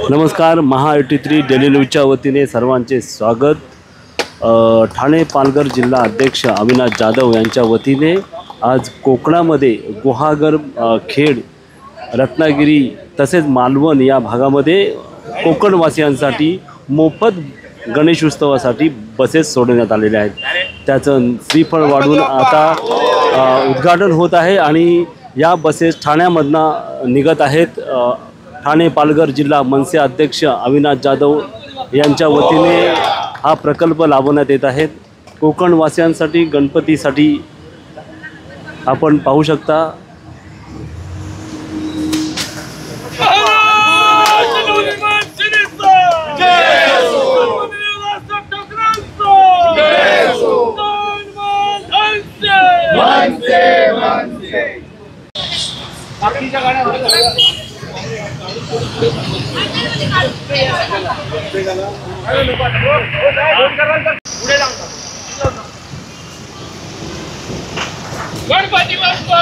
नमस्कार, महा83 डेली न्यूजच्या वतीने सर्वांचे स्वागत। ठाणे पालघर जिल्हा अध्यक्ष अविनाश जाधव यांच्या वतीने आज कोकणामध्ये गुहागर, खेड, रत्नागिरी तसेच मालवण या भागामध्ये कोकणवासियांसाठी मोफत गणेश उत्सवासाठी बसेस सोडण्यात आलेल्या आहेत। त्याचं श्रीफळ वाढून आता उद्घाटन होत आहे आणि या बसेस ठाण्यामधनं निघत आहेत। ठाणे पालघर जिल्हा मनसे अध्यक्ष अविनाश जाधव यांच्या वतीने हा प्रकल्प लावण्यात येत आहेत। कोकणवासियांसाठी गणपतीसाठी आपण पाहू शकता गणपती बाप्पा